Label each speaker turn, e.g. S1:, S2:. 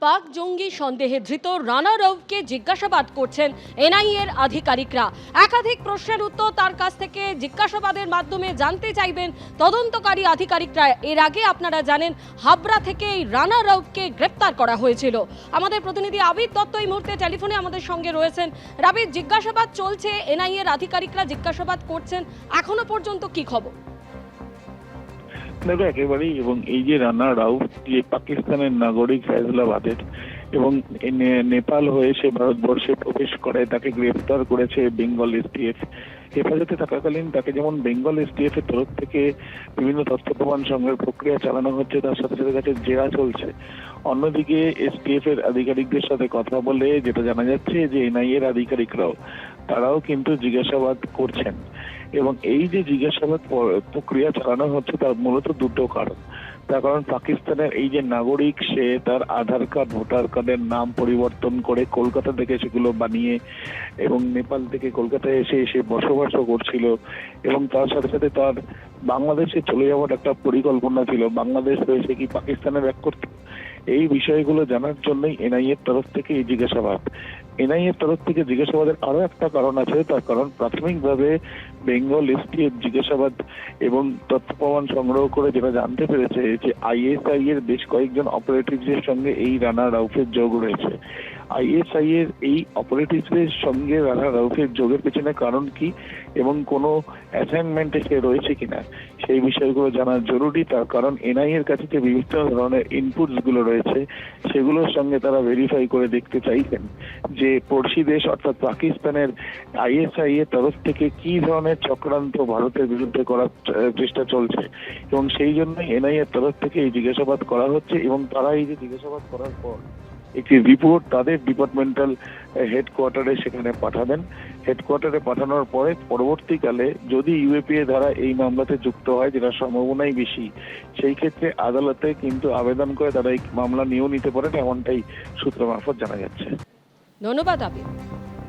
S1: পাক জঙ্গি সন্দেহে ধৃত রানা রৌফকে জিজ্ঞাসাবাদ করছেন এনআইএর আধিকারিকরা। একাধিক প্রশ্নের উত্তর তার কাছ থেকে জিজ্ঞাসাবাদের মাধ্যমে জানতে চাইবেন তদন্তকারী আধিকারিকরা। এর আগে আপনারা জানেন হাবড়া থেকে এই রানা রৌফকে গ্রেপ্তার করা হয়েছিল। আমাদের প্রতিনিধি আবিদ দত্ত এই মুহূর্তে টেলিফোনে আমাদের সঙ্গে রয়েছেন। রাবিদ, জিজ্ঞাসাবাদ চলছে, এনআইএর আধিকারিকরা জিজ্ঞাসাবাদ করছেন, এখনো পর্যন্ত কি খবর?
S2: দেখো একেবারেই, এবং এই যে রানা রাউফ যে পাকিস্তানের নাগরিক ফয়জলাবাদের এবং নেপাল হয়ে সে ভারতবর্ষে প্রবেশ করে, তাকে গ্রেফতার করেছে বেঙ্গল এসটিএফ। হেফাজতে থাকাকালীন তাকে যেমন বেঙ্গল এসটিএফ এর তরফ থেকে বিভিন্ন তথ্য প্রমাণ সংগ্রহের প্রক্রিয়া চালানো হচ্ছে, তার সাথে সাথে কাছে জেরা চলছে। অন্যদিকে এসটিএফ এর আধিকারিকদের সাথে কথা বলে যেটা জানা যাচ্ছে যে এনআইএ এর আধিকারিকরাও তারাও কিন্তু জিজ্ঞাসাবাদ করছেন। এবং এই যে জিজ্ঞাসাবাদ প্রক্রিয়া চালানো হচ্ছে তার মূলত দুটো কারণ। তার কারণ পাকিস্তানের এই যে নাগরিক, সে তার আধার কার্ড ভোটার কার্ডের নাম পরিবর্তন করে কলকাতা থেকে সেগুলো বানিয়ে এবং নেপাল থেকে কলকাতায় এসে সে বসবাসও করছিল, এবং তার সাথে সাথে তার বাংলাদেশে চলে যাওয়ার একটা পরিকল্পনা ছিল। বাংলাদেশ হয়ে সে কি পাকিস্তানে ব্যাক করত, এই বিষয়গুলো জানার জন্যই এনআইএর তরফ থেকে এই জিজ্ঞাসাবাদ। এনআইএর তরফ থেকে জিজ্ঞাসাবাদের আরো একটা কারণ আছে, তার কারণ প্রাথমিকভাবে বেঙ্গল এসটিএফ জিজ্ঞাসাবাদ এবং তথ্য প্রমাণ সংগ্রহ করে যেটা জানতে পেরেছে যে আইএসআই এর বেশ কয়েকজন অপারেটিভসের সঙ্গে এই রানা রাউফের যোগ রয়েছে। আইএসআই এর এই অপারেটিভসের সঙ্গে রানা রাউফের যোগের পেছনে কারণ কি এবং কোনো অ্যাসাইনমেন্টে সে রয়েছে কিনা সেই বিষয়গুলো জানা জরুরি। তার কারণ এনআই এর কাছে যে বিভিন্ন ধরনের ইনপুটস গুলো রয়েছে সেগুলোর সঙ্গে তারা ভেরিফাই করে দেখতে চাইছেন যে পড়শি দেশ অর্থাৎ পাকিস্তানের আইএসআই এর তরফ থেকে কি ধরনের চক্রান্ত ভারতের বিরুদ্ধে করার চেষ্টা চলছে, এবং সেই জন্যই এনআই এর তরফ থেকে এই জিজ্ঞাসাবাদ করা হচ্ছে। এবং তারা এই যে জিজ্ঞাসাবাদ করার পর একটি রিপোর্ট তাদের ডিপার্টমেন্টাল হেডকোয়ার্টারে সেখানে পাঠাবেন। হেডকোয়ার্টারে পাঠানোর পরে পরবর্তীকালে যদি ইউএপিএ দ্বারা এই মামলাতে যুক্ত হয়, যেটা সম্ভাবনাই বেশি, সেই ক্ষেত্রে আদালতে কিন্তু আবেদন করে তারা এই মামলা নিয়েও নিতে পারেন, এমনটাই সূত্র মারফত জানা যাচ্ছে।
S1: ধন্যবাদ আবিদ।